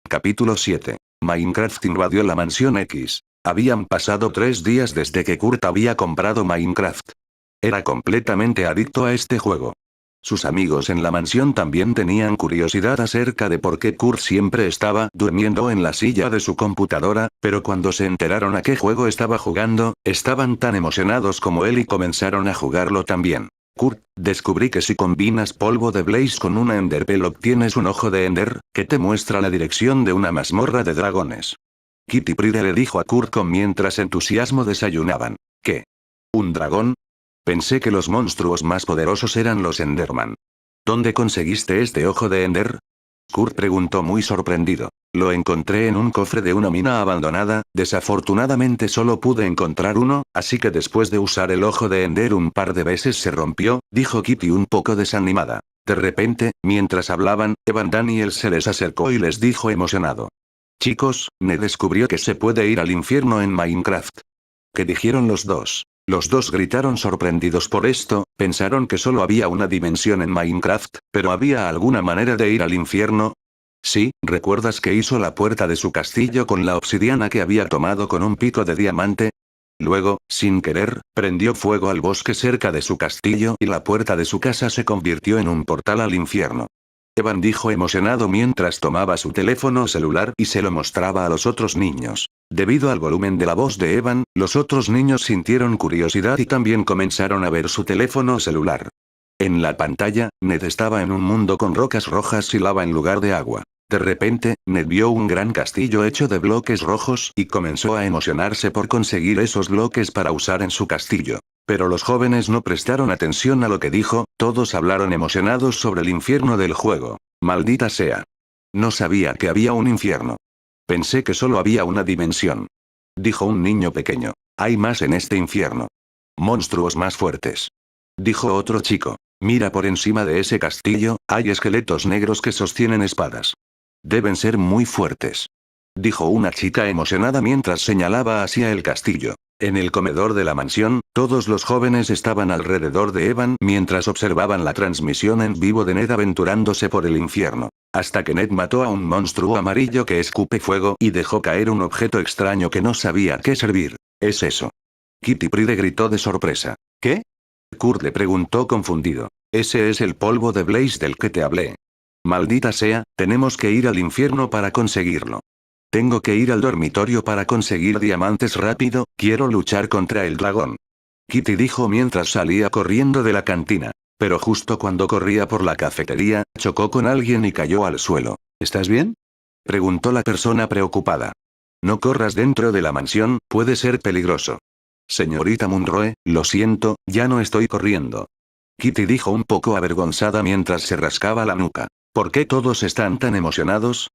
Capítulo 7. Minecraft invadió la mansión X. Habían pasado 3 días desde que Kurt había comprado Minecraft. Era completamente adicto a este juego. Sus amigos en la mansión también tenían curiosidad acerca de por qué Kurt siempre estaba durmiendo en la silla de su computadora, pero cuando se enteraron a qué juego estaba jugando, estaban tan emocionados como él y comenzaron a jugarlo también. Kurt, descubrí que si combinas polvo de Blaze con una Enderpearl obtienes un ojo de Ender, que te muestra la dirección de una mazmorra de dragones. Kitty Pryde le dijo a Kurt con mientras entusiasmo desayunaban. ¿Qué? ¿Un dragón? Pensé que los monstruos más poderosos eran los Enderman. ¿Dónde conseguiste este ojo de Ender? Kurt preguntó muy sorprendido. Lo encontré en un cofre de una mina abandonada, desafortunadamente solo pude encontrar uno, así que después de usar el ojo de Ender un par de veces se rompió, dijo Kitty un poco desanimada. De repente, mientras hablaban, Evan Daniel se les acercó y les dijo emocionado. Chicos, Ned descubrió que se puede ir al infierno en Minecraft. ¿Qué dijeron los dos? Los dos gritaron sorprendidos por esto, pensaron que solo había una dimensión en Minecraft, pero ¿había alguna manera de ir al infierno? Sí, ¿recuerdas que hizo la puerta de su castillo con la obsidiana que había tomado con un pico de diamante? Luego, sin querer, prendió fuego al bosque cerca de su castillo y la puerta de su casa se convirtió en un portal al infierno. Evan dijo emocionado mientras tomaba su teléfono celular y se lo mostraba a los otros niños. Debido al volumen de la voz de Evan, los otros niños sintieron curiosidad y también comenzaron a ver su teléfono celular. En la pantalla, Ned estaba en un mundo con rocas rojas y lava en lugar de agua. De repente, Ned vio un gran castillo hecho de bloques rojos y comenzó a emocionarse por conseguir esos bloques para usar en su castillo. Pero los jóvenes no prestaron atención a lo que dijo, todos hablaron emocionados sobre el infierno del juego. Maldita sea. No sabía que había un infierno. Pensé que solo había una dimensión. Dijo un niño pequeño. Hay más en este infierno. Monstruos más fuertes. Dijo otro chico. Mira por encima de ese castillo, hay esqueletos negros que sostienen espadas. Deben ser muy fuertes. Dijo una chica emocionada mientras señalaba hacia el castillo. En el comedor de la mansión, todos los jóvenes estaban alrededor de Evan mientras observaban la transmisión en vivo de Ned aventurándose por el infierno. Hasta que Ned mató a un monstruo amarillo que escupe fuego y dejó caer un objeto extraño que no sabía a qué servir. ¿Es eso? Kitty Pryde gritó de sorpresa. ¿Qué? Kurt le preguntó confundido. Ese es el polvo de Blaze del que te hablé. Maldita sea, tenemos que ir al infierno para conseguirlo. Tengo que ir al dormitorio para conseguir diamantes rápido, quiero luchar contra el dragón. Kitty dijo mientras salía corriendo de la cantina. Pero justo cuando corría por la cafetería, chocó con alguien y cayó al suelo. ¿Estás bien? Preguntó la persona preocupada. No corras dentro de la mansión, puede ser peligroso. Señorita Munroe, lo siento, ya no estoy corriendo. Kitty dijo un poco avergonzada mientras se rascaba la nuca. ¿Por qué todos están tan emocionados?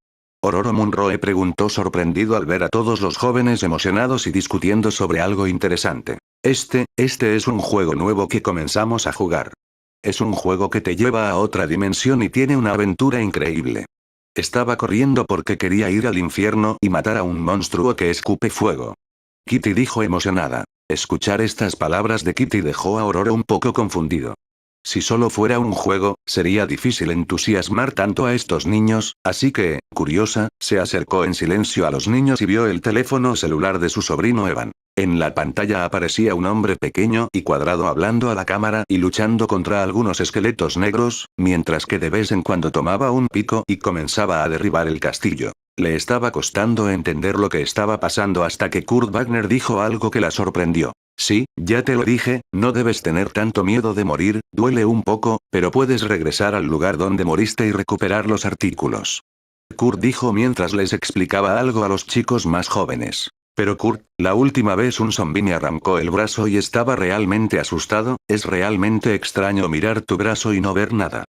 Ororo Munroe preguntó sorprendido al ver a todos los jóvenes emocionados y discutiendo sobre algo interesante. Este es un juego nuevo que comenzamos a jugar. Es un juego que te lleva a otra dimensión y tiene una aventura increíble. Estaba corriendo porque quería ir al infierno y matar a un monstruo que escupe fuego. Kitty dijo emocionada. Escuchar estas palabras de Kitty dejó a Ororo un poco confundido. Si solo fuera un juego, sería difícil entusiasmar tanto a estos niños, así que, curiosa, se acercó en silencio a los niños y vio el teléfono celular de su sobrino Evan. En la pantalla aparecía un hombre pequeño y cuadrado hablando a la cámara y luchando contra algunos esqueletos negros, mientras que de vez en cuando tomaba un pico y comenzaba a derribar el castillo. Le estaba costando entender lo que estaba pasando hasta que Kurt Wagner dijo algo que la sorprendió. Sí, ya te lo dije, no debes tener tanto miedo de morir, duele un poco, pero puedes regresar al lugar donde moriste y recuperar los artículos. Kurt dijo mientras les explicaba algo a los chicos más jóvenes. Pero Kurt, la última vez un zombi me arrancó el brazo y estaba realmente asustado, es realmente extraño mirar tu brazo y no ver nada.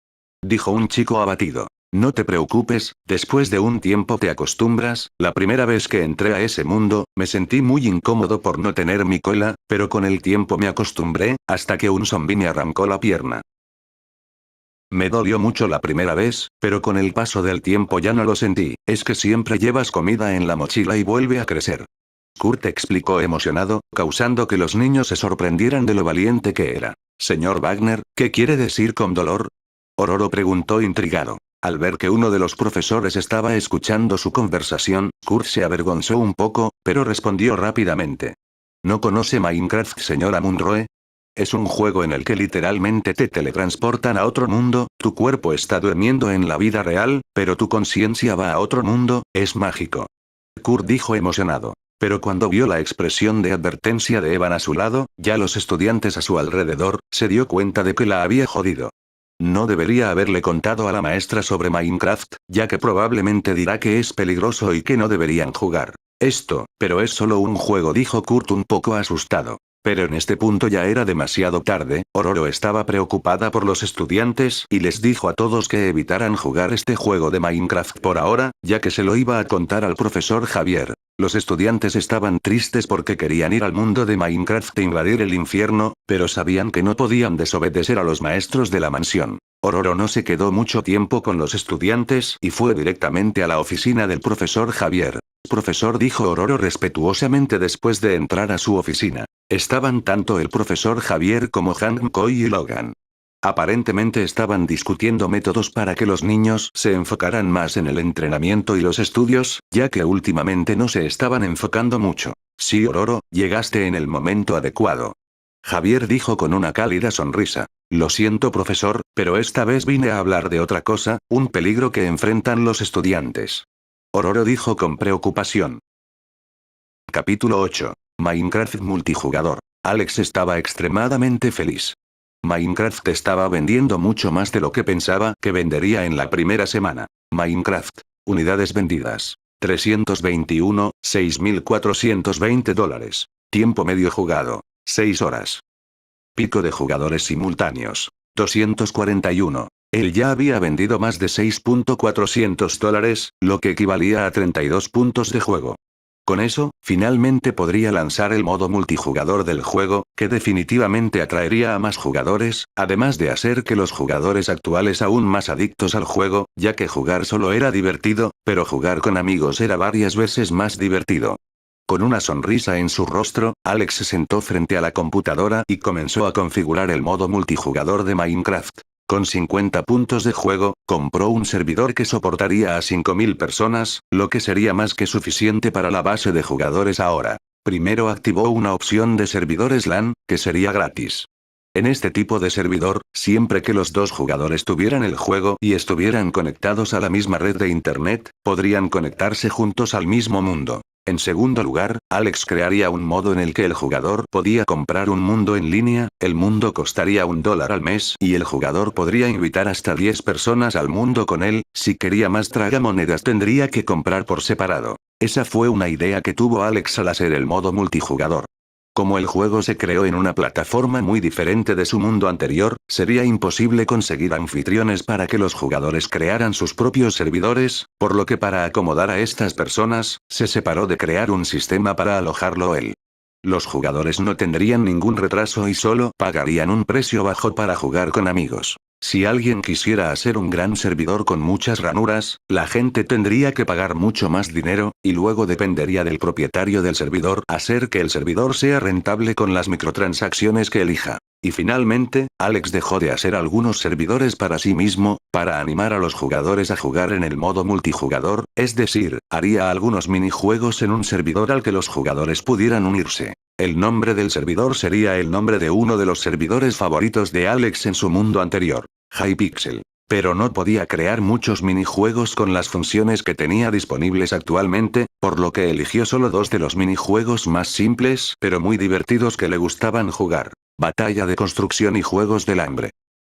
Dijo un chico abatido. No te preocupes, después de un tiempo te acostumbras, la primera vez que entré a ese mundo, me sentí muy incómodo por no tener mi cola, pero con el tiempo me acostumbré, hasta que un zombi me arrancó la pierna. Me dolió mucho la primera vez, pero con el paso del tiempo ya no lo sentí, es que siempre llevas comida en la mochila y vuelve a crecer. Kurt explicó emocionado, causando que los niños se sorprendieran de lo valiente que era. Señor Wagner, ¿qué quiere decir con dolor? Ororo preguntó intrigado. Al ver que uno de los profesores estaba escuchando su conversación, Kurt se avergonzó un poco, pero respondió rápidamente. ¿No conoce Minecraft, señora Munroe? Es un juego en el que literalmente te teletransportan a otro mundo, tu cuerpo está durmiendo en la vida real, pero tu conciencia va a otro mundo, es mágico. Kurt dijo emocionado. Pero cuando vio la expresión de advertencia de Evan a su lado, ya los estudiantes a su alrededor, se dio cuenta de que la había jodido. No debería haberle contado a la maestra sobre Minecraft, ya que probablemente dirá que es peligroso y que no deberían jugar. Pero es solo un juego, dijo Kurt un poco asustado. Pero en este punto ya era demasiado tarde, Ororo estaba preocupada por los estudiantes y les dijo a todos que evitaran jugar este juego de Minecraft por ahora, ya que se lo iba a contar al profesor Javier. Los estudiantes estaban tristes porque querían ir al mundo de Minecraft e invadir el infierno, pero sabían que no podían desobedecer a los maestros de la mansión. Ororo no se quedó mucho tiempo con los estudiantes y fue directamente a la oficina del profesor Javier. Profesor, dijo Ororo respetuosamente después de entrar a su oficina. Estaban tanto el profesor Javier como Hank, Coy y Logan. Aparentemente estaban discutiendo métodos para que los niños se enfocaran más en el entrenamiento y los estudios, ya que últimamente no se estaban enfocando mucho. Sí, Ororo, llegaste en el momento adecuado. Javier dijo con una cálida sonrisa. Lo siento, profesor, pero esta vez vine a hablar de otra cosa, un peligro que enfrentan los estudiantes. Ororo dijo con preocupación. Capítulo 8. Minecraft multijugador. Alex estaba extremadamente feliz. Minecraft estaba vendiendo mucho más de lo que pensaba que vendería en la primera semana. Minecraft. Unidades vendidas. 321, $6.420. Tiempo medio jugado. 6 horas. Pico de jugadores simultáneos. 241. Él ya había vendido más de $6.400, lo que equivalía a 32 puntos de juego. Con eso, finalmente podría lanzar el modo multijugador del juego, que definitivamente atraería a más jugadores, además de hacer que los jugadores actuales aún más adictos al juego, ya que jugar solo era divertido, pero jugar con amigos era varias veces más divertido. Con una sonrisa en su rostro, Alex se sentó frente a la computadora y comenzó a configurar el modo multijugador de Minecraft. Con 50 puntos de juego, compró un servidor que soportaría a 5.000 personas, lo que sería más que suficiente para la base de jugadores ahora. Primero activó una opción de servidores LAN, que sería gratis. En este tipo de servidor, siempre que los dos jugadores tuvieran el juego y estuvieran conectados a la misma red de internet, podrían conectarse juntos al mismo mundo. En segundo lugar, Alex crearía un modo en el que el jugador podía comprar un mundo en línea, el mundo costaría $1 al mes y el jugador podría invitar hasta 10 personas al mundo con él, si quería más tragamonedas tendría que comprar por separado. Esa fue una idea que tuvo Alex al hacer el modo multijugador. Como el juego se creó en una plataforma muy diferente de su mundo anterior, sería imposible conseguir anfitriones para que los jugadores crearan sus propios servidores, por lo que para acomodar a estas personas, se separó de crear un sistema para alojarlo él. Los jugadores no tendrían ningún retraso y solo pagarían un precio bajo para jugar con amigos. Si alguien quisiera hacer un gran servidor con muchas ranuras, la gente tendría que pagar mucho más dinero, y luego dependería del propietario del servidor hacer que el servidor sea rentable con las microtransacciones que elija. Y finalmente, Alex dejó de hacer algunos servidores para sí mismo, para animar a los jugadores a jugar en el modo multijugador, es decir, haría algunos minijuegos en un servidor al que los jugadores pudieran unirse. El nombre del servidor sería el nombre de uno de los servidores favoritos de Alex en su mundo anterior, Hypixel. Pero no podía crear muchos minijuegos con las funciones que tenía disponibles actualmente, por lo que eligió solo 2 de los minijuegos más simples pero muy divertidos que le gustaban jugar: Batalla de construcción y Juegos del hambre.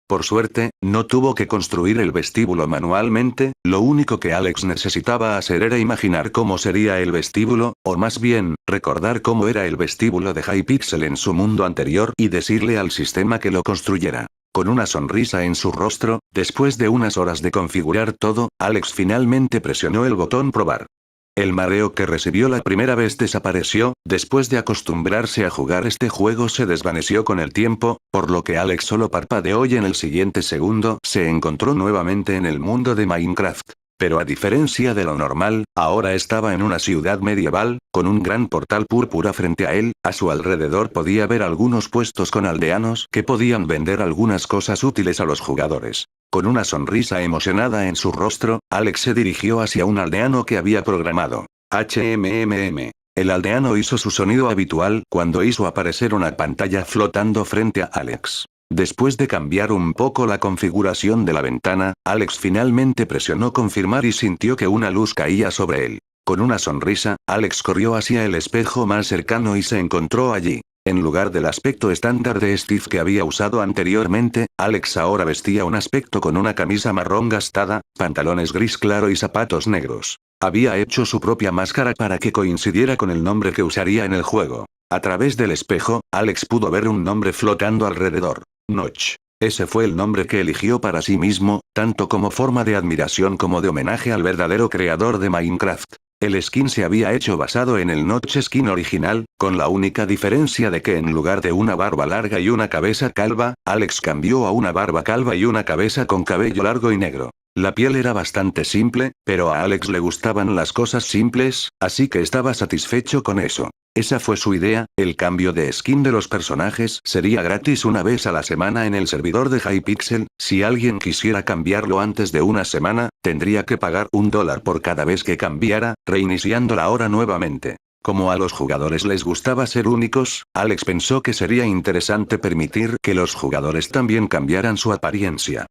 Por suerte, no tuvo que construir el vestíbulo manualmente, lo único que Alex necesitaba hacer era imaginar cómo sería el vestíbulo, o más bien, recordar cómo era el vestíbulo de Hypixel en su mundo anterior y decirle al sistema que lo construyera. Con una sonrisa en su rostro, después de unas horas de configurar todo, Alex finalmente presionó el botón probar. El mareo que recibió la primera vez desapareció, después de acostumbrarse a jugar este juego se desvaneció con el tiempo, por lo que Alex solo parpadeó y en el siguiente segundo se encontró nuevamente en el mundo de Minecraft. Pero a diferencia de lo normal, ahora estaba en una ciudad medieval, con un gran portal púrpura frente a él, a su alrededor podía ver algunos puestos con aldeanos que podían vender algunas cosas útiles a los jugadores. Con una sonrisa emocionada en su rostro, Alex se dirigió hacia un aldeano que había programado. HMMM. El aldeano hizo su sonido habitual cuando hizo aparecer una pantalla flotando frente a Alex. Después de cambiar un poco la configuración de la ventana, Alex finalmente presionó confirmar y sintió que una luz caía sobre él. Con una sonrisa, Alex corrió hacia el espejo más cercano y se encontró allí. En lugar del aspecto estándar de Steve que había usado anteriormente, Alex ahora vestía un aspecto con una camisa marrón gastada, pantalones gris claro y zapatos negros. Había hecho su propia máscara para que coincidiera con el nombre que usaría en el juego. A través del espejo, Alex pudo ver un nombre flotando alrededor. Notch. Ese fue el nombre que eligió para sí mismo, tanto como forma de admiración como de homenaje al verdadero creador de Minecraft. El skin se había hecho basado en el Notch skin original, con la única diferencia de que en lugar de una barba larga y una cabeza calva, Alex cambió a una barba calva y una cabeza con cabello largo y negro. La piel era bastante simple, pero a Alex le gustaban las cosas simples, así que estaba satisfecho con eso. Esa fue su idea, el cambio de skin de los personajes sería gratis una vez a la semana en el servidor de Hypixel, si alguien quisiera cambiarlo antes de una semana, tendría que pagar $1 por cada vez que cambiara, reiniciando la hora nuevamente. Como a los jugadores les gustaba ser únicos, Alex pensó que sería interesante permitir que los jugadores también cambiaran su apariencia.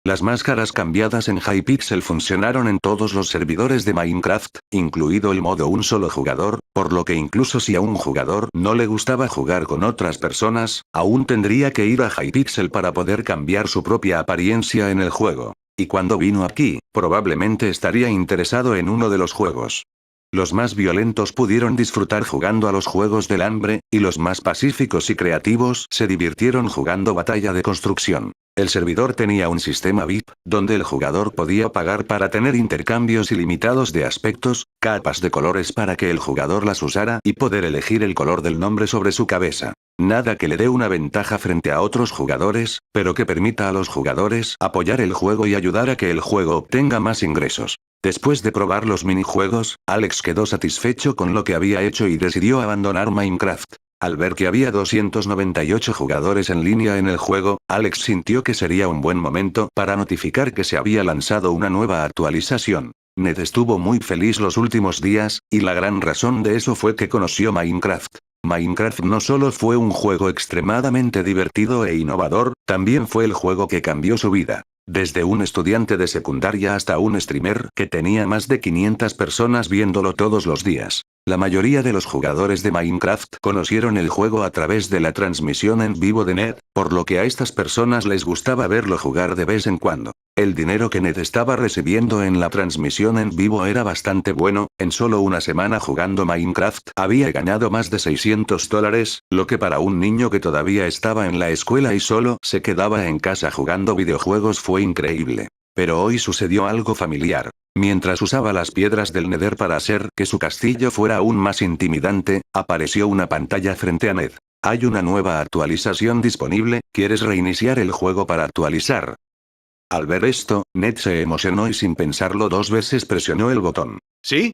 Las máscaras cambiadas en Hypixel funcionaron en todos los servidores de Minecraft, incluido el modo un solo jugador, por lo que incluso si a un jugador no le gustaba jugar con otras personas, aún tendría que ir a Hypixel para poder cambiar su propia apariencia en el juego. Y cuando vino aquí, probablemente estaría interesado en uno de los juegos. Los más violentos pudieron disfrutar jugando a los juegos del hambre, y los más pacíficos y creativos se divirtieron jugando Batalla de Construcción. El servidor tenía un sistema VIP, donde el jugador podía pagar para tener intercambios ilimitados de aspectos, capas de colores para que el jugador las usara y poder elegir el color del nombre sobre su cabeza. Nada que le dé una ventaja frente a otros jugadores, pero que permita a los jugadores apoyar el juego y ayudar a que el juego obtenga más ingresos. Después de probar los minijuegos, Alex quedó satisfecho con lo que había hecho y decidió abandonar Minecraft. Al ver que había 298 jugadores en línea en el juego, Alex sintió que sería un buen momento para notificar que se había lanzado una nueva actualización. Ned estuvo muy feliz los últimos días, y la gran razón de eso fue que conoció Minecraft. Minecraft no solo fue un juego extremadamente divertido e innovador, también fue el juego que cambió su vida. Desde un estudiante de secundaria hasta un streamer que tenía más de 500 personas viéndolo todos los días. La mayoría de los jugadores de Minecraft conocieron el juego a través de la transmisión en vivo de Ned, por lo que a estas personas les gustaba verlo jugar de vez en cuando. El dinero que Ned estaba recibiendo en la transmisión en vivo era bastante bueno, en solo una semana jugando Minecraft había ganado más de $600, lo que para un niño que todavía estaba en la escuela y solo se quedaba en casa jugando videojuegos fue increíble. Pero hoy sucedió algo familiar. Mientras usaba las piedras del Nether para hacer que su castillo fuera aún más intimidante, apareció una pantalla frente a Ned. Hay una nueva actualización disponible, ¿quieres reiniciar el juego para actualizar? Al ver esto, Ned se emocionó y sin pensarlo dos veces presionó el botón. ¿Sí?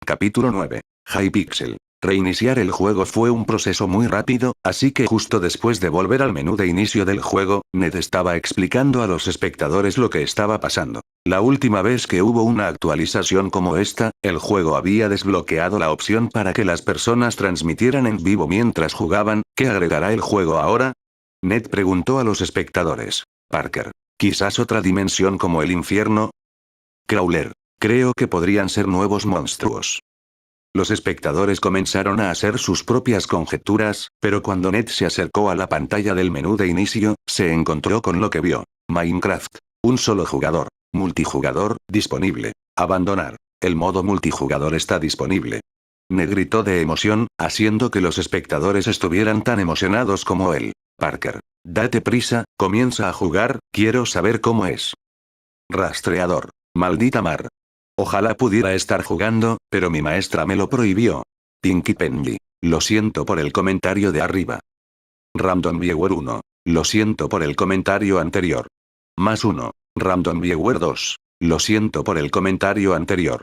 Capítulo 9. Hypixel. Reiniciar el juego fue un proceso muy rápido, así que justo después de volver al menú de inicio del juego, Ned estaba explicando a los espectadores lo que estaba pasando. La última vez que hubo una actualización como esta, el juego había desbloqueado la opción para que las personas transmitieran en vivo mientras jugaban. ¿Qué agregará el juego ahora? Ned preguntó a los espectadores. Parker. ¿Quizás otra dimensión como el infierno? Crawler. Creo que podrían ser nuevos monstruos. Los espectadores comenzaron a hacer sus propias conjeturas, pero cuando Ned se acercó a la pantalla del menú de inicio, se encontró con lo que vio. Minecraft. Un solo jugador. Multijugador, disponible. Abandonar. El modo multijugador está disponible. Ned gritó de emoción, haciendo que los espectadores estuvieran tan emocionados como él. Parker. Date prisa, comienza a jugar, quiero saber cómo es. Rastreador. Maldita mar. Ojalá pudiera estar jugando, pero mi maestra me lo prohibió. Pinky Pendy. Lo siento por el comentario de arriba. Random Viewer 1. Lo siento por el comentario anterior. +1. Random Viewer 2. Lo siento por el comentario anterior.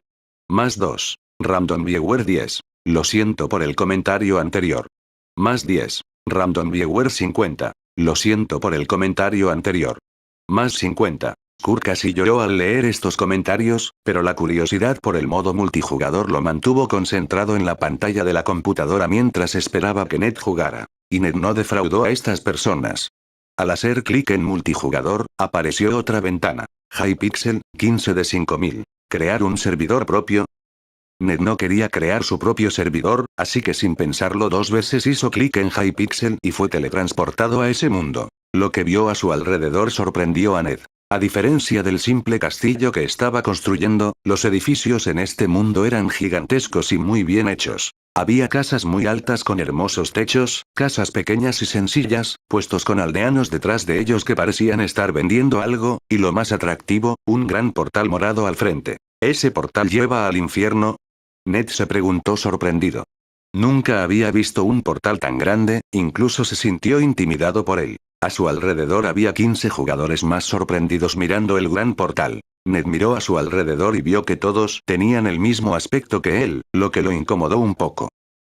Más 2. Random Viewer 10. Lo siento por el comentario anterior. Más 10. Random Viewer 50. Lo siento por el comentario anterior. Más 50. Kurt casi lloró al leer estos comentarios, pero la curiosidad por el modo multijugador lo mantuvo concentrado en la pantalla de la computadora mientras esperaba que Ned jugara. Y Ned no defraudó a estas personas. Al hacer clic en multijugador, apareció otra ventana. Hypixel, 15 de 5000. ¿Crear un servidor propio? Ned no quería crear su propio servidor, así que sin pensarlo dos veces hizo clic en Hypixel y fue teletransportado a ese mundo. Lo que vio a su alrededor sorprendió a Ned. A diferencia del simple castillo que estaba construyendo, los edificios en este mundo eran gigantescos y muy bien hechos. Había casas muy altas con hermosos techos, casas pequeñas y sencillas, puestos con aldeanos detrás de ellos que parecían estar vendiendo algo, y lo más atractivo, un gran portal morado al frente. ¿Ese portal lleva al infierno? Ned se preguntó sorprendido. Nunca había visto un portal tan grande, incluso se sintió intimidado por él. A su alrededor había 15 jugadores más sorprendidos mirando el gran portal. Ned miró a su alrededor y vio que todos tenían el mismo aspecto que él, lo que lo incomodó un poco.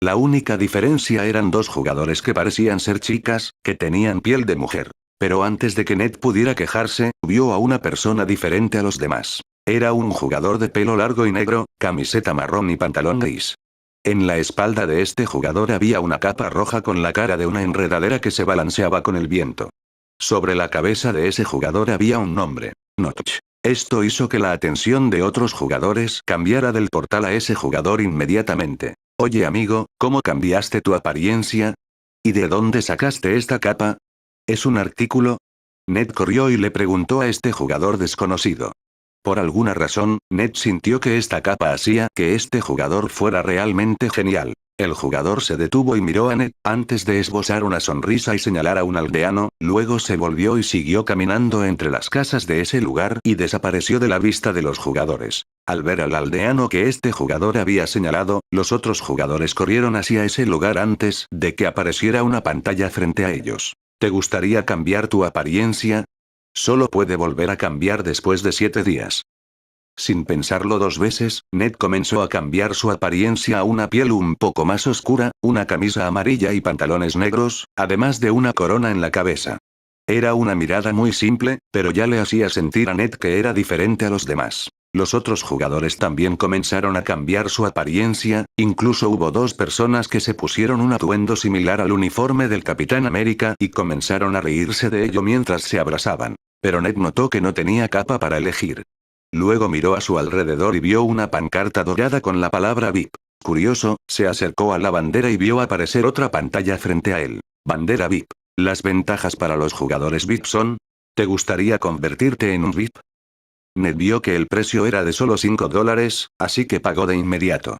La única diferencia eran dos jugadores que parecían ser chicas, que tenían piel de mujer. Pero antes de que Ned pudiera quejarse, vio a una persona diferente a los demás. Era un jugador de pelo largo y negro, camiseta marrón y pantalón gris. En la espalda de este jugador había una capa roja con la cara de una enredadera que se balanceaba con el viento. Sobre la cabeza de ese jugador había un nombre, Notch. Esto hizo que la atención de otros jugadores cambiara del portal a ese jugador inmediatamente. Oye amigo, ¿cómo cambiaste tu apariencia? ¿Y de dónde sacaste esta capa? ¿Es un artículo? Ned corrió y le preguntó a este jugador desconocido. Por alguna razón, Ned sintió que esta capa hacía que este jugador fuera realmente genial. El jugador se detuvo y miró a Ned, antes de esbozar una sonrisa y señalar a un aldeano, luego se volvió y siguió caminando entre las casas de ese lugar y desapareció de la vista de los jugadores. Al ver al aldeano que este jugador había señalado, los otros jugadores corrieron hacia ese lugar antes de que apareciera una pantalla frente a ellos. ¿Te gustaría cambiar tu apariencia? Solo puede volver a cambiar después de 7 días. Sin pensarlo dos veces, Ned comenzó a cambiar su apariencia a una piel un poco más oscura, una camisa amarilla y pantalones negros, además de una corona en la cabeza. Era una mirada muy simple, pero ya le hacía sentir a Ned que era diferente a los demás. Los otros jugadores también comenzaron a cambiar su apariencia, incluso hubo dos personas que se pusieron un atuendo similar al uniforme del Capitán América y comenzaron a reírse de ello mientras se abrazaban. Pero Ned notó que no tenía capa para elegir. Luego miró a su alrededor y vio una pancarta dorada con la palabra VIP. Curioso, se acercó a la bandera y vio aparecer otra pantalla frente a él. Bandera VIP. Las ventajas para los jugadores VIP son... ¿Te gustaría convertirte en un VIP? Ned vio que el precio era de solo $5, así que pagó de inmediato.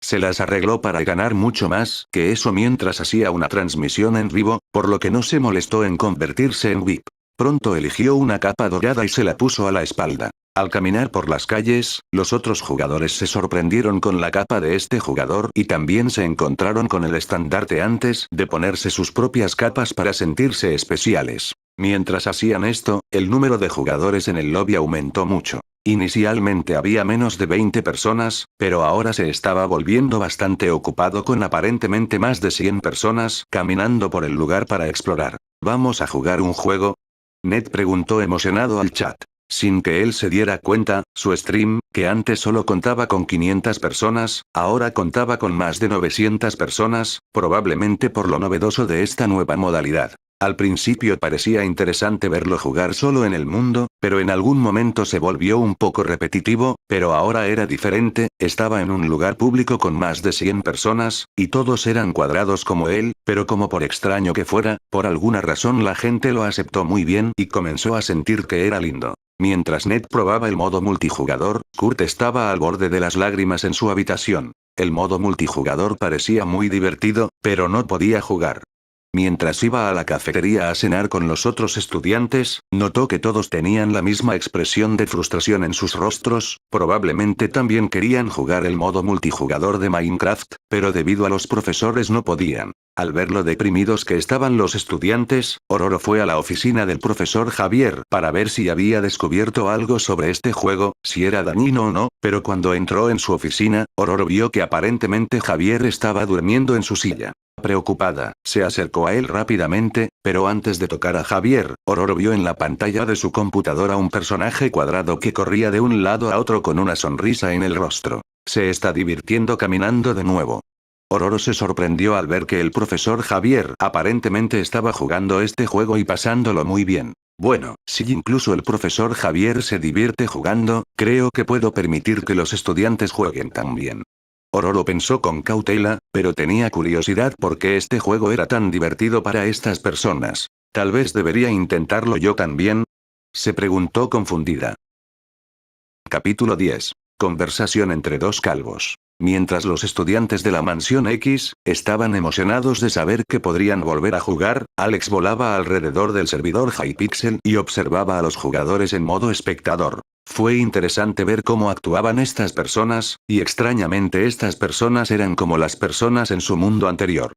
Se las arregló para ganar mucho más que eso mientras hacía una transmisión en vivo, por lo que no se molestó en convertirse en VIP. Pronto eligió una capa dorada y se la puso a la espalda. Al caminar por las calles, los otros jugadores se sorprendieron con la capa de este jugador y también se encontraron con el estandarte antes de ponerse sus propias capas para sentirse especiales. Mientras hacían esto, el número de jugadores en el lobby aumentó mucho. Inicialmente había menos de 20 personas, pero ahora se estaba volviendo bastante ocupado con aparentemente más de 100 personas caminando por el lugar para explorar. ¿Vamos a jugar un juego? Ned preguntó emocionado al chat. Sin que él se diera cuenta, su stream, que antes solo contaba con 500 personas, ahora contaba con más de 900 personas, probablemente por lo novedoso de esta nueva modalidad. Al principio parecía interesante verlo jugar solo en el mundo, pero en algún momento se volvió un poco repetitivo, pero ahora era diferente, estaba en un lugar público con más de 100 personas, y todos eran cuadrados como él, pero como por extraño que fuera, por alguna razón la gente lo aceptó muy bien y comenzó a sentir que era lindo. Mientras Ned probaba el modo multijugador, Kurt estaba al borde de las lágrimas en su habitación. El modo multijugador parecía muy divertido, pero no podía jugar. Mientras iba a la cafetería a cenar con los otros estudiantes, notó que todos tenían la misma expresión de frustración en sus rostros, probablemente también querían jugar el modo multijugador de Minecraft, pero debido a los profesores no podían. Al ver lo deprimidos que estaban los estudiantes, Ororo fue a la oficina del profesor Javier para ver si había descubierto algo sobre este juego, si era dañino o no, pero cuando entró en su oficina, Ororo vio que aparentemente Javier estaba durmiendo en su silla. Preocupada, se acercó a él rápidamente, pero antes de tocar a Javier, Ororo vio en la pantalla de su computadora un personaje cuadrado que corría de un lado a otro con una sonrisa en el rostro. Se está divirtiendo caminando de nuevo. Ororo se sorprendió al ver que el profesor Javier aparentemente estaba jugando este juego y pasándolo muy bien. Bueno, si incluso el profesor Javier se divierte jugando, creo que puedo permitir que los estudiantes jueguen también. Ororo pensó con cautela, pero tenía curiosidad por qué este juego era tan divertido para estas personas. ¿Tal vez debería intentarlo yo también? Se preguntó confundida. Capítulo 10. Conversación entre dos calvos. Mientras los estudiantes de la mansión X estaban emocionados de saber que podrían volver a jugar, Alex volaba alrededor del servidor Hypixel y observaba a los jugadores en modo espectador. Fue interesante ver cómo actuaban estas personas, y extrañamente estas personas eran como las personas en su mundo anterior.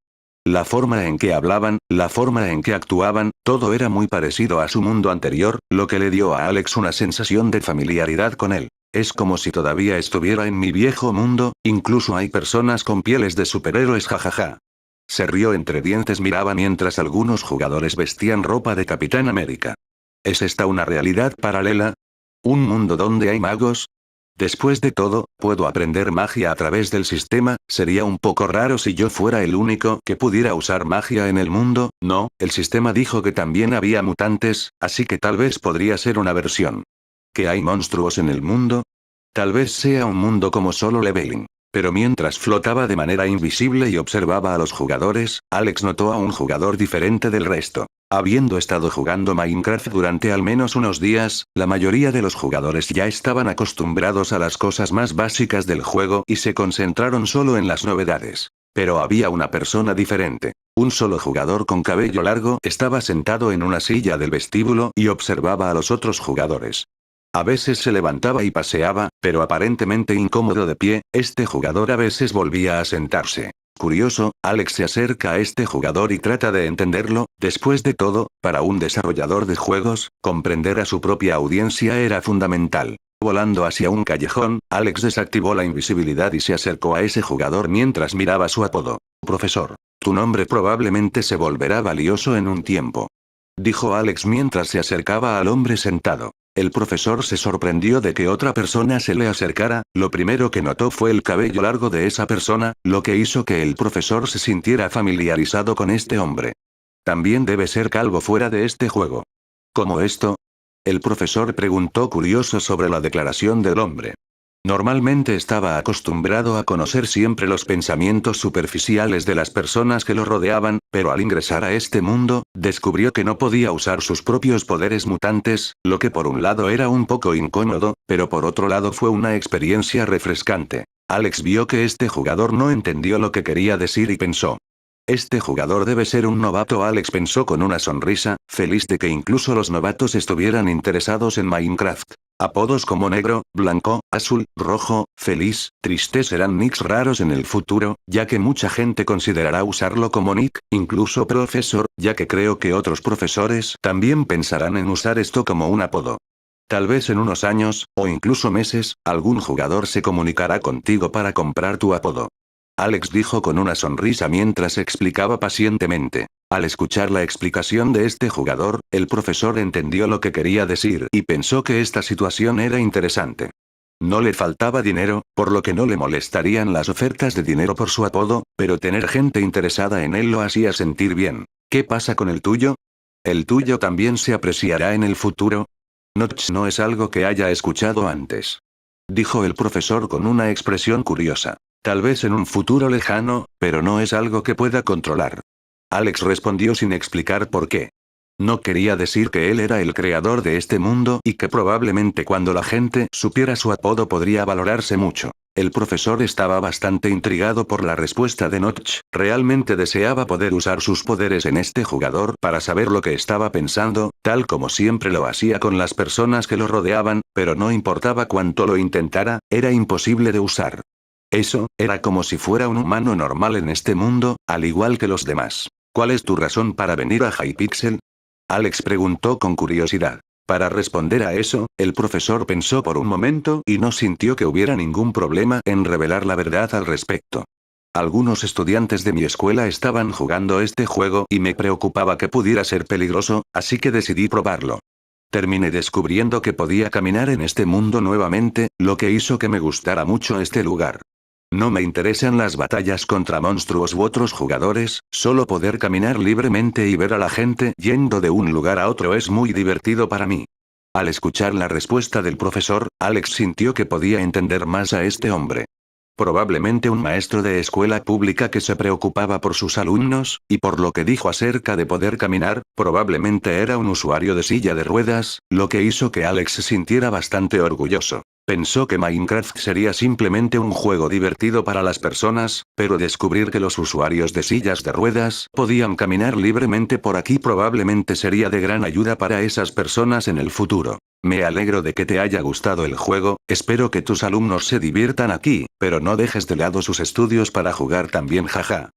La forma en que hablaban, la forma en que actuaban, todo era muy parecido a su mundo anterior, lo que le dio a Alex una sensación de familiaridad con él. Es como si todavía estuviera en mi viejo mundo, incluso hay personas con pieles de superhéroes jajaja. Se rió entre dientes, miraba mientras algunos jugadores vestían ropa de Capitán América. ¿Es esta una realidad paralela? ¿Un mundo donde hay magos? Después de todo, puedo aprender magia a través del sistema, sería un poco raro si yo fuera el único que pudiera usar magia en el mundo, ¿no? El sistema dijo que también había mutantes, así que tal vez podría ser una versión. ¿Que hay monstruos en el mundo? Tal vez sea un mundo como Solo Leveling. Pero mientras flotaba de manera invisible y observaba a los jugadores, Alex notó a un jugador diferente del resto. Habiendo estado jugando Minecraft durante al menos unos días, la mayoría de los jugadores ya estaban acostumbrados a las cosas más básicas del juego y se concentraron solo en las novedades. Pero había una persona diferente. Un solo jugador con cabello largo estaba sentado en una silla del vestíbulo y observaba a los otros jugadores. A veces se levantaba y paseaba, pero aparentemente incómodo de pie, este jugador a veces volvía a sentarse. Curioso, Alex se acerca a este jugador y trata de entenderlo. Después de todo, para un desarrollador de juegos, comprender a su propia audiencia era fundamental. Volando hacia un callejón, Alex desactivó la invisibilidad y se acercó a ese jugador mientras miraba su apodo. Profesor. Tu nombre probablemente se volverá valioso en un tiempo. Dijo Alex mientras se acercaba al hombre sentado. El profesor se sorprendió de que otra persona se le acercara, lo primero que notó fue el cabello largo de esa persona, lo que hizo que el profesor se sintiera familiarizado con este hombre. También debe ser calvo fuera de este juego. ¿Cómo esto? El profesor preguntó curioso sobre la declaración del hombre. Normalmente estaba acostumbrado a conocer siempre los pensamientos superficiales de las personas que lo rodeaban, pero al ingresar a este mundo, descubrió que no podía usar sus propios poderes mutantes, lo que por un lado era un poco incómodo, pero por otro lado fue una experiencia refrescante. Alex vio que este jugador no entendió lo que quería decir y pensó. Este jugador debe ser un novato. Alex pensó con una sonrisa, feliz de que incluso los novatos estuvieran interesados en Minecraft. Apodos como negro, blanco, azul, rojo, feliz, triste serán nicks raros en el futuro, ya que mucha gente considerará usarlo como nick, incluso profesor, ya que creo que otros profesores también pensarán en usar esto como un apodo. Tal vez en unos años, o incluso meses, algún jugador se comunicará contigo para comprar tu apodo. Alex dijo con una sonrisa mientras explicaba pacientemente. Al escuchar la explicación de este jugador, el profesor entendió lo que quería decir y pensó que esta situación era interesante. No le faltaba dinero, por lo que no le molestarían las ofertas de dinero por su apodo, pero tener gente interesada en él lo hacía sentir bien. ¿Qué pasa con el tuyo? ¿El tuyo también se apreciará en el futuro? No es algo que haya escuchado antes. Dijo el profesor con una expresión curiosa. Tal vez en un futuro lejano, pero no es algo que pueda controlar. Alex respondió sin explicar por qué. No quería decir que él era el creador de este mundo y que probablemente cuando la gente supiera su apodo podría valorarse mucho. El profesor estaba bastante intrigado por la respuesta de Notch, realmente deseaba poder usar sus poderes en este jugador para saber lo que estaba pensando, tal como siempre lo hacía con las personas que lo rodeaban, pero no importaba cuánto lo intentara, era imposible de usar. Eso, era como si fuera un humano normal en este mundo, al igual que los demás. ¿Cuál es tu razón para venir a Hypixel? Alex preguntó con curiosidad. Para responder a eso, el profesor pensó por un momento y no sintió que hubiera ningún problema en revelar la verdad al respecto. Algunos estudiantes de mi escuela estaban jugando este juego y me preocupaba que pudiera ser peligroso, así que decidí probarlo. Terminé descubriendo que podía caminar en este mundo nuevamente, lo que hizo que me gustara mucho este lugar. No me interesan las batallas contra monstruos u otros jugadores, solo poder caminar libremente y ver a la gente yendo de un lugar a otro es muy divertido para mí. Al escuchar la respuesta del profesor, Alex sintió que podía entender más a este hombre. Probablemente un maestro de escuela pública que se preocupaba por sus alumnos, y por lo que dijo acerca de poder caminar, probablemente era un usuario de silla de ruedas, lo que hizo que Alex se sintiera bastante orgulloso. Pensó que Minecraft sería simplemente un juego divertido para las personas, pero descubrir que los usuarios de sillas de ruedas podían caminar libremente por aquí probablemente sería de gran ayuda para esas personas en el futuro. Me alegro de que te haya gustado el juego, espero que tus alumnos se diviertan aquí, pero no dejes de lado sus estudios para jugar también, jaja.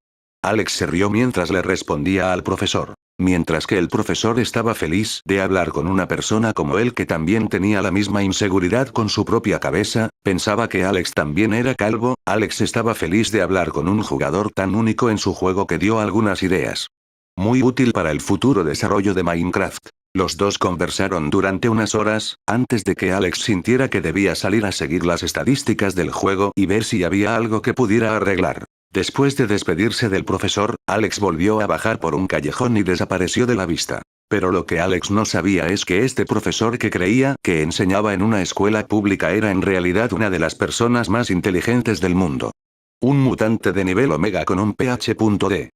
Alex se rió mientras le respondía al profesor. Mientras que el profesor estaba feliz de hablar con una persona como él que también tenía la misma inseguridad con su propia cabeza, pensaba que Alex también era calvo, Alex estaba feliz de hablar con un jugador tan único en su juego que dio algunas ideas. Muy útil para el futuro desarrollo de Minecraft. Los dos conversaron durante unas horas, antes de que Alex sintiera que debía salir a seguir las estadísticas del juego y ver si había algo que pudiera arreglar. Después de despedirse del profesor, Alex volvió a bajar por un callejón y desapareció de la vista. Pero lo que Alex no sabía es que este profesor que creía que enseñaba en una escuela pública era en realidad una de las personas más inteligentes del mundo. Un mutante de nivel Omega con un PhD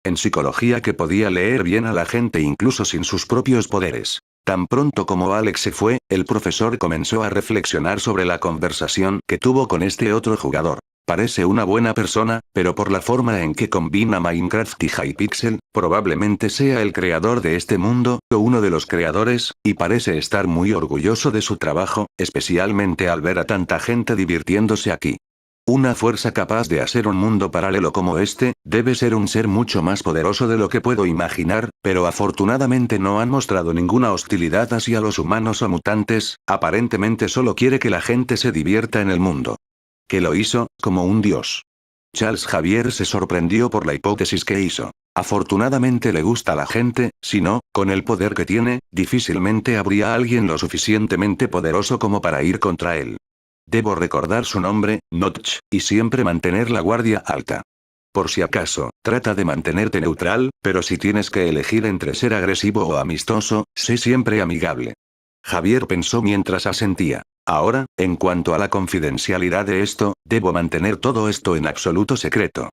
en psicología que podía leer bien a la gente incluso sin sus propios poderes. Tan pronto como Alex se fue, el profesor comenzó a reflexionar sobre la conversación que tuvo con este otro jugador. Parece una buena persona, pero por la forma en que combina Minecraft y Hypixel, probablemente sea el creador de este mundo, o uno de los creadores, y parece estar muy orgulloso de su trabajo, especialmente al ver a tanta gente divirtiéndose aquí. Una fuerza capaz de hacer un mundo paralelo como este, debe ser un ser mucho más poderoso de lo que puedo imaginar, pero afortunadamente no han mostrado ninguna hostilidad hacia los humanos o mutantes, aparentemente solo quiere que la gente se divierta en el mundo. Que lo hizo, como un dios. Charles Xavier se sorprendió por la hipótesis que hizo. Afortunadamente le gusta a la gente, si no, con el poder que tiene, difícilmente habría alguien lo suficientemente poderoso como para ir contra él. Debo recordar su nombre, Notch, y siempre mantener la guardia alta. Por si acaso, trata de mantenerte neutral, pero si tienes que elegir entre ser agresivo o amistoso, sé siempre amigable. Javier pensó mientras asentía. Ahora, en cuanto a la confidencialidad de esto, debo mantener todo esto en absoluto secreto.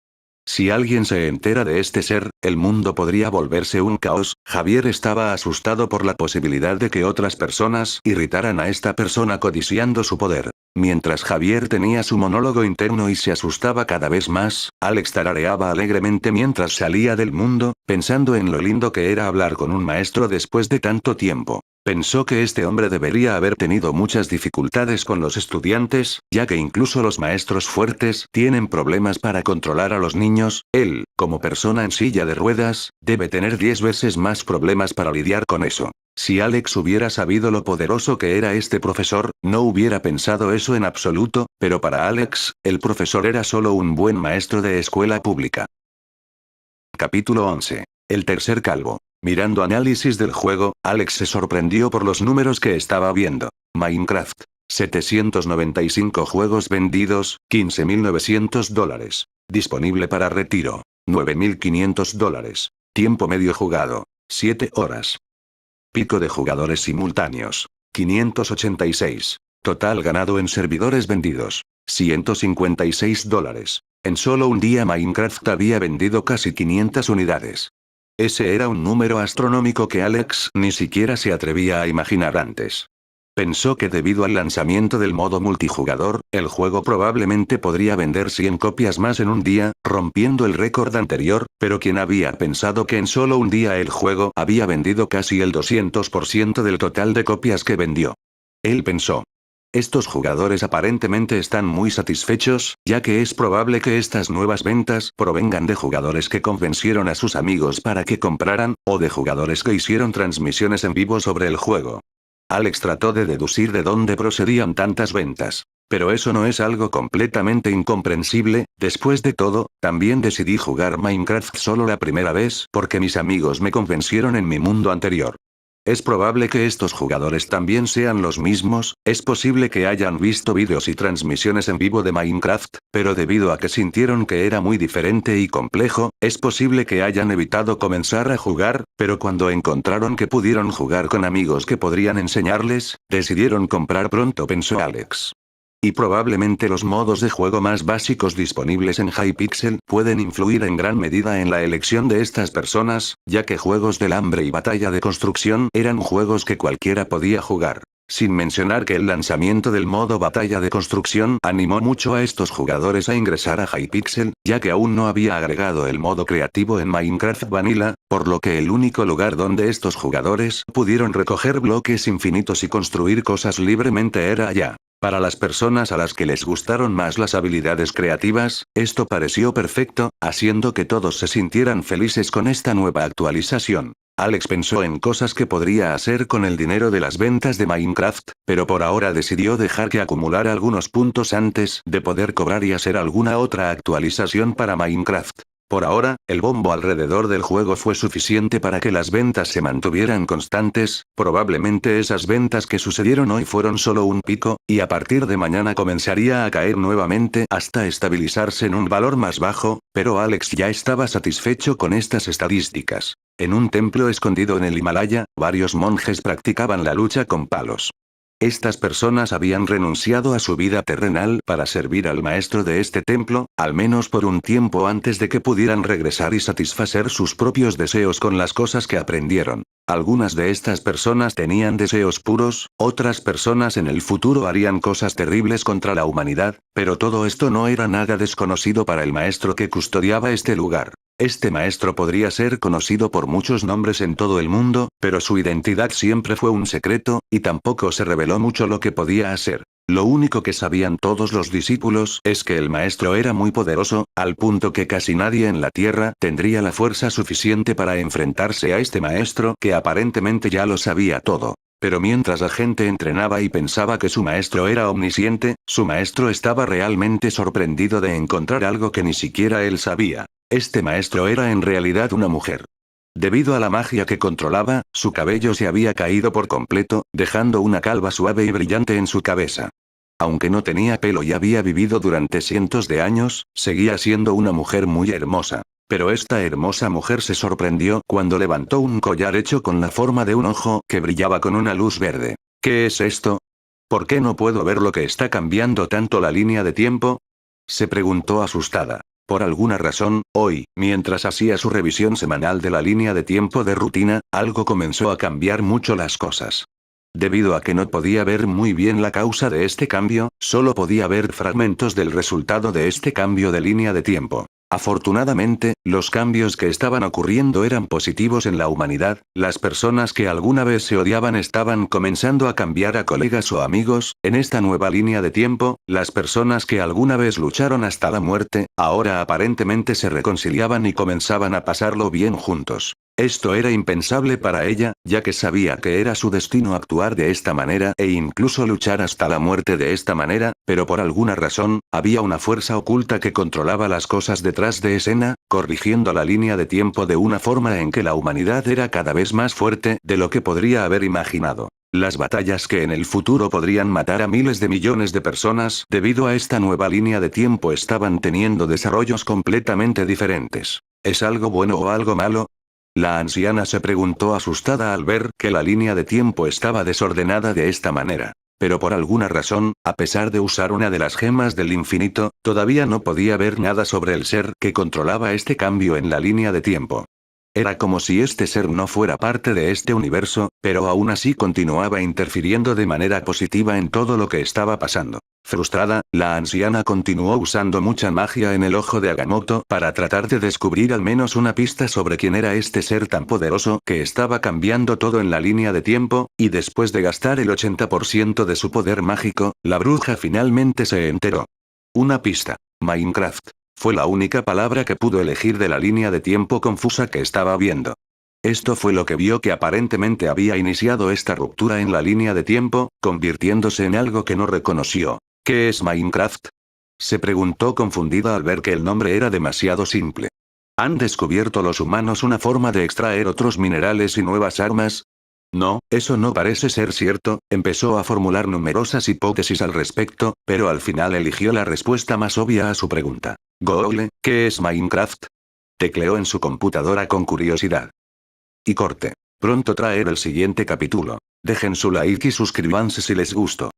Si alguien se entera de este ser, el mundo podría volverse un caos. Javier estaba asustado por la posibilidad de que otras personas irritaran a esta persona codiciando su poder. Mientras Javier tenía su monólogo interno y se asustaba cada vez más, Alex tarareaba alegremente mientras salía del mundo, pensando en lo lindo que era hablar con un maestro después de tanto tiempo. Pensó que este hombre debería haber tenido muchas dificultades con los estudiantes, ya que incluso los maestros fuertes tienen problemas para controlar a los niños. Él, como persona en silla de ruedas, debe tener 10 veces más problemas para lidiar con eso. Si Alex hubiera sabido lo poderoso que era este profesor, no hubiera pensado eso en absoluto, pero para Alex, el profesor era solo un buen maestro de escuela pública. Capítulo 11. El tercer calvo. Mirando análisis del juego, Alex se sorprendió por los números que estaba viendo. Minecraft. 795 juegos vendidos, $15.900. Disponible para retiro. $9.500. Tiempo medio jugado. 7 horas. Pico de jugadores simultáneos. 586. Total ganado en servidores vendidos. $156. En solo un día Minecraft había vendido casi 500 unidades. Ese era un número astronómico que Alex ni siquiera se atrevía a imaginar antes. Pensó que debido al lanzamiento del modo multijugador, el juego probablemente podría vender 100 copias más en un día, rompiendo el récord anterior, pero ¿quién había pensado que en solo un día el juego había vendido casi el 200% del total de copias que vendió? Él pensó. Estos jugadores aparentemente están muy satisfechos, ya que es probable que estas nuevas ventas provengan de jugadores que convencieron a sus amigos para que compraran, o de jugadores que hicieron transmisiones en vivo sobre el juego. Alex trató de deducir de dónde procedían tantas ventas. Pero eso no es algo completamente incomprensible, después de todo, también decidí jugar Minecraft solo la primera vez porque mis amigos me convencieron en mi mundo anterior. Es probable que estos jugadores también sean los mismos, es posible que hayan visto vídeos y transmisiones en vivo de Minecraft, pero debido a que sintieron que era muy diferente y complejo, es posible que hayan evitado comenzar a jugar, pero cuando encontraron que pudieron jugar con amigos que podrían enseñarles, decidieron comprar pronto, pensó Alex. Y probablemente los modos de juego más básicos disponibles en Hypixel pueden influir en gran medida en la elección de estas personas, ya que juegos del hambre y batalla de construcción eran juegos que cualquiera podía jugar. Sin mencionar que el lanzamiento del modo batalla de construcción animó mucho a estos jugadores a ingresar a Hypixel, ya que aún no había agregado el modo creativo en Minecraft Vanilla, por lo que el único lugar donde estos jugadores pudieron recoger bloques infinitos y construir cosas libremente era allá. Para las personas a las que les gustaron más las habilidades creativas, esto pareció perfecto, haciendo que todos se sintieran felices con esta nueva actualización. Alex pensó en cosas que podría hacer con el dinero de las ventas de Minecraft, pero por ahora decidió dejar que acumulara algunos puntos antes de poder cobrar y hacer alguna otra actualización para Minecraft. Por ahora, el bombo alrededor del juego fue suficiente para que las ventas se mantuvieran constantes, probablemente esas ventas que sucedieron hoy fueron solo un pico, y a partir de mañana comenzaría a caer nuevamente hasta estabilizarse en un valor más bajo, pero Alex ya estaba satisfecho con estas estadísticas. En un templo escondido en el Himalaya, varios monjes practicaban la lucha con palos. Estas personas habían renunciado a su vida terrenal para servir al maestro de este templo, al menos por un tiempo antes de que pudieran regresar y satisfacer sus propios deseos con las cosas que aprendieron. Algunas de estas personas tenían deseos puros, otras personas en el futuro harían cosas terribles contra la humanidad, pero todo esto no era nada desconocido para el maestro que custodiaba este lugar. Este maestro podría ser conocido por muchos nombres en todo el mundo, pero su identidad siempre fue un secreto, y tampoco se reveló mucho lo que podía hacer. Lo único que sabían todos los discípulos es que el maestro era muy poderoso, al punto que casi nadie en la tierra tendría la fuerza suficiente para enfrentarse a este maestro que aparentemente ya lo sabía todo. Pero mientras la gente entrenaba y pensaba que su maestro era omnisciente, su maestro estaba realmente sorprendido de encontrar algo que ni siquiera él sabía. Este maestro era en realidad una mujer. Debido a la magia que controlaba, su cabello se había caído por completo, dejando una calva suave y brillante en su cabeza. Aunque no tenía pelo y había vivido durante cientos de años, seguía siendo una mujer muy hermosa. Pero esta hermosa mujer se sorprendió cuando levantó un collar hecho con la forma de un ojo que brillaba con una luz verde. ¿Qué es esto? ¿Por qué no puedo ver lo que está cambiando tanto la línea de tiempo? Se preguntó asustada. Por alguna razón, hoy, mientras hacía su revisión semanal de la línea de tiempo de rutina, algo comenzó a cambiar mucho las cosas. Debido a que no podía ver muy bien la causa de este cambio, solo podía ver fragmentos del resultado de este cambio de línea de tiempo. Afortunadamente, los cambios que estaban ocurriendo eran positivos en la humanidad, las personas que alguna vez se odiaban estaban comenzando a cambiar a colegas o amigos, en esta nueva línea de tiempo, las personas que alguna vez lucharon hasta la muerte, ahora aparentemente se reconciliaban y comenzaban a pasarlo bien juntos. Esto era impensable para ella, ya que sabía que era su destino actuar de esta manera e incluso luchar hasta la muerte de esta manera, pero por alguna razón, había una fuerza oculta que controlaba las cosas detrás de escena, corrigiendo la línea de tiempo de una forma en que la humanidad era cada vez más fuerte de lo que podría haber imaginado. Las batallas que en el futuro podrían matar a miles de millones de personas debido a esta nueva línea de tiempo estaban teniendo desarrollos completamente diferentes. ¿Es algo bueno o algo malo? La anciana se preguntó asustada al ver que la línea de tiempo estaba desordenada de esta manera. Pero por alguna razón, a pesar de usar una de las gemas del infinito, todavía no podía ver nada sobre el ser que controlaba este cambio en la línea de tiempo. Era como si este ser no fuera parte de este universo, pero aún así continuaba interfiriendo de manera positiva en todo lo que estaba pasando. Frustrada, la anciana continuó usando mucha magia en el ojo de Agamotto para tratar de descubrir al menos una pista sobre quién era este ser tan poderoso que estaba cambiando todo en la línea de tiempo, y después de gastar el 80% de su poder mágico, la bruja finalmente se enteró. Una pista. Minecraft. Fue la única palabra que pudo elegir de la línea de tiempo confusa que estaba viendo. Esto fue lo que vio que aparentemente había iniciado esta ruptura en la línea de tiempo, convirtiéndose en algo que no reconoció. ¿Qué es Minecraft? Se preguntó confundida al ver que el nombre era demasiado simple. ¿Han descubierto los humanos una forma de extraer otros minerales y nuevas armas? No, eso no parece ser cierto. Empezó a formular numerosas hipótesis al respecto, pero al final eligió la respuesta más obvia a su pregunta. Google, ¿qué es Minecraft? Tecleó en su computadora con curiosidad. Y corte. Pronto traer el siguiente capítulo. Dejen su like y suscríbanse si les gustó.